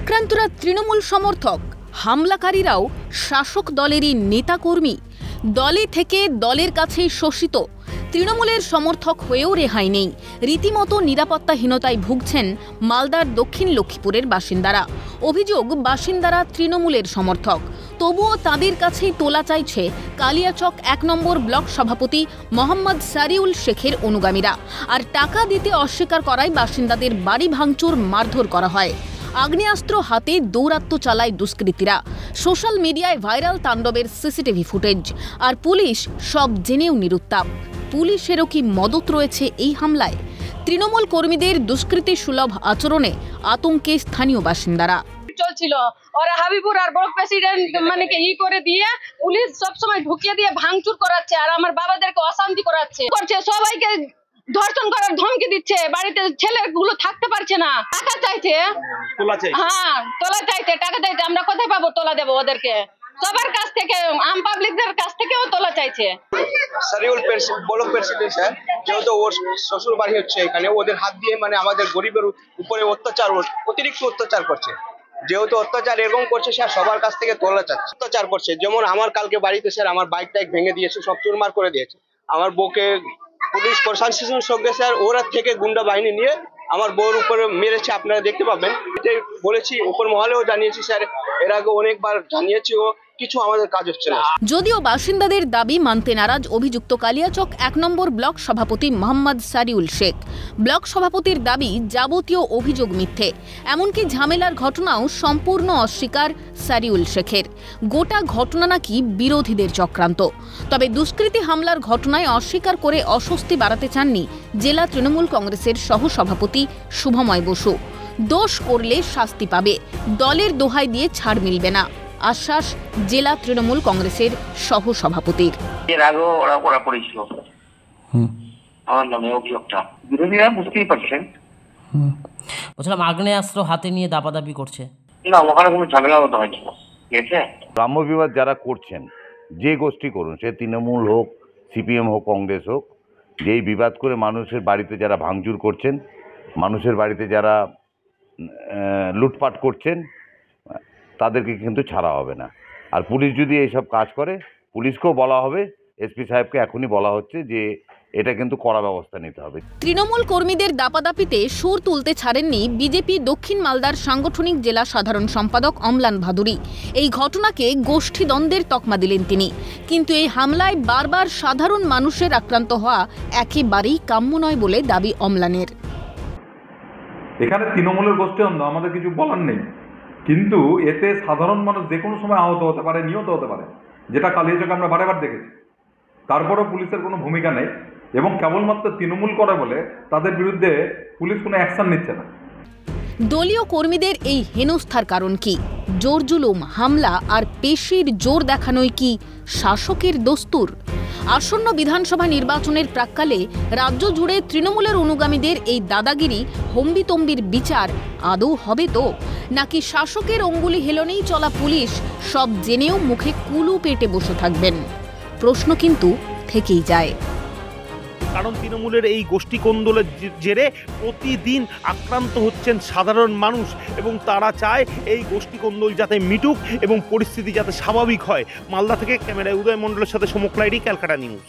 আক্রান্তরা তৃণমূল সমর্থক, হামলাকারীরাও শাসক দলেরই নেতাকর্মী। দলে থেকে দলের কাছেই শোষিত, তৃণমূলের সমর্থক হয়েও রেহাই নেই। রীতিমতো নিরাপত্তাহীনতায় ভুগছেন মালদার দক্ষিণ লক্ষ্মীপুরের বাসিন্দারা। অভিযোগ, বাসিন্দারা তৃণমূলের সমর্থক, তবুও তাদের কাছেই তোলা চাইছে কালিয়াচক ১ নম্বর ব্লক সভাপতি মোহাম্মদ সারিউল শেখের অনুগামীরা। আর টাকা দিতে অস্বীকার করায় বাসিন্দাদের বাড়ি ভাঙচুর, মারধর করা হয়। আগ্নেয়াস্ত্র হাতে দৌরাত্ম্য চালায় দুষ্কৃতীরা। সোশ্যাল মিডিয়ায় ভাইরাল তাণ্ডবের সিসিটিভি ফুটেজ। আর পুলিশ সব জেনেও নিরুত্তাপ। পুলিশেরও কি মদত রয়েছে এই হামলায়? তৃণমূল কর্মীদের দুষ্কৃতী সুলভ আচরণে আতঙ্কে স্থানীয় বাসিন্দারা। চলছিল ওরা হাবিবুর আর ব্লক প্রেসিডেন্ট মানে ই করে দিয়ে পুলিশ সব সময় ঢুকিয়ে দিয়ে ভাঙচুর করাচ্ছে, আর আমার বাবাদেরকে অশান্তি করাচ্ছে, সবাইকে ধর্ষণ করার ধমকি দিচ্ছে। বাড়িতে ছেলেগুলো থাকতে পারছে না, টাকা চাইছে, হ্যাঁ তোলা চাইছে, টাকা চাইছে। আমরা কোথায় পাবো? তোলা দেবো ওদেরকে? সবার কাছ থেকে, আম পাবলিকদের কাছ থেকেও তোলা চাইছে। সারিউল ব্লক প্রেসিডেন্ট স্যার, যেহেতু ওর শ্বশুর বাড়ি হচ্ছে এখানে, ওদের হাত দিয়ে মানে আমাদের গরিবের উপরে অতিরিক্ত অত্যাচার করছে। যেহেতু অত্যাচার এরকম করছে স্যার, সবার কাছ থেকে তোলা চাচ্ছে, অত্যাচার করছে। যেমন আমার কালকে বাড়িতে স্যার আমার বাইক টাইক ভেঙে দিয়েছে, সব চুরমার করে দিয়েছে। আমার বউকে পুলিশ প্রশাসনের সঙ্গে স্যার ওরা থেকে গুন্ডা বাহিনী নিয়ে আমার বউর উপরে মেরেছে, আপনারা দেখতে পাবেন। এটাই বলেছি, উপর মহলেও জানিয়েছি স্যার, এর আগে অনেকবার জানিয়েছি, ও কিছু আমাদের কাজ হচ্ছে না। যদিও বাসিন্দাদের দাবি মানতে নারাজ অভিযুক্ত কালিয়াচক ১ নম্বর ব্লক সভাপতি মোহাম্মদ সারিউল শেখ। ব্লক সভাপতির দাবি, যাবতীয় অভিযোগ মিথ্যে। এমনকি ঝামেলার ঘটনাও সম্পূর্ণ অস্বীকার সারিউল শেখের। গোটা ঘটনা নাকি বিরোধীদের চক্রান্ত। তবে দুষ্কৃতী হামলার ঘটনায় অস্বীকার করে অস্বস্তি বাড়াতে চাননি জেলা তৃণমূল কংগ্রেসের সহসভাপতি শুভময় বসু। দোষ করলে শাস্তি পাবে, দলের দোহাই দিয়ে ছাড় মিলবে না, আশ্বাস জেলা তৃণমূল কংগ্রেসের সহসভাপতির। এর আগেও ওরা করেছিল আমার নামে অভিযোগটা, বিরোধীরা বুঝতেই পারছেন। বলছিলাম আগ্নেয়াস্ত্র হাতে নিয়ে দাপাদাপি করছে না, ওখানে কোনো ঝামেলা হতে হয়নি, ঠিক আছে। গ্রাম্য বিবাদ যারা করছেন, যে গোষ্ঠী করুন, সে তৃণমূল হোক, সিপিএম হোক, কংগ্রেস হোক, যেই বিবাদ করে মানুষের বাড়িতে যারা ভাঙচুর করছেন, মানুষের বাড়িতে যারা লুটপাট করছেন, তাদেরকে কিন্তু ছাড়া হবে না। আর পুলিশ যদি এইসব কাজ করে, পুলিশকেও বলা হবে, এসপি সাহেবকে এখনই বলা হচ্ছে যে এটা কিন্তু কড়া ব্যবস্থা নিতে হবে। তৃণমূল কর্মীদের দাপাদাপিতে সুর তুলতে ছাড়েননি বিজেপি দক্ষিণ মালদার সাংগঠনিক জেলা সাধারণ সম্পাদক অম্লান ভাদুরী। এই ঘটনাকে গোষ্ঠীদ্বন্দ্বের তকমা দিলেন তিনি। কিন্তু এই হামলায় বারবার সাধারণ মানুষের আক্রান্ত হওয়া একেবারেই কাম্য নয় বলে দাবি অম্লানের। এখানে তৃণমূলের গোষ্ঠীদ্বন্দ্ব আমাদের কিছু বলার নেই, কিন্তু এতে সাধারণ মানুষ যে কোনো সময় আহত হতে পারে, নিহত হতে পারে, যেটা কালিয়াচকে আমরা বারেবার দেখেছি। তারপরেও পুলিশের কোনো ভূমিকা নেই, এবং কেবলমাত্র তৃণমূল করে বলে তাদের বিরুদ্ধে পুলিশ কোনো অ্যাকশন নিচ্ছে না। দলীয় কর্মীদের এই হেনস্থার কারণ কি? জোর জুলুম, হামলা আর পেশির জোর দেখানোই কি শাসকের দস্তুর? আসন্ন বিধানসভা নির্বাচনের প্রাক্কালে রাজ্য জুড়ে তৃণমূলের অনুগামীদের এই দাদাগিরি, হম্বিতম্বির বিচার আদৌ হবে তো? নাকি শাসকের অঙ্গুলি হেলনেই চলা পুলিশ সব জেনেও মুখে কুলু পেটে বসে থাকবেন? প্রশ্ন কিন্তু থেকেই যায়। কারণ তৃণমূলের এই গোষ্ঠী কোন্দলের জেরে প্রতিদিন আক্রান্ত হচ্ছেন সাধারণ মানুষ, এবং তারা চায় এই গোষ্ঠী কোন্দল যাতে মিটুক এবং পরিস্থিতি যাতে স্বাভাবিক হয়। মালদা থেকে ক্যামেরায় উদয় মণ্ডলের সাথে সমক্লাইরি, ক্যালকাটা নিউজ।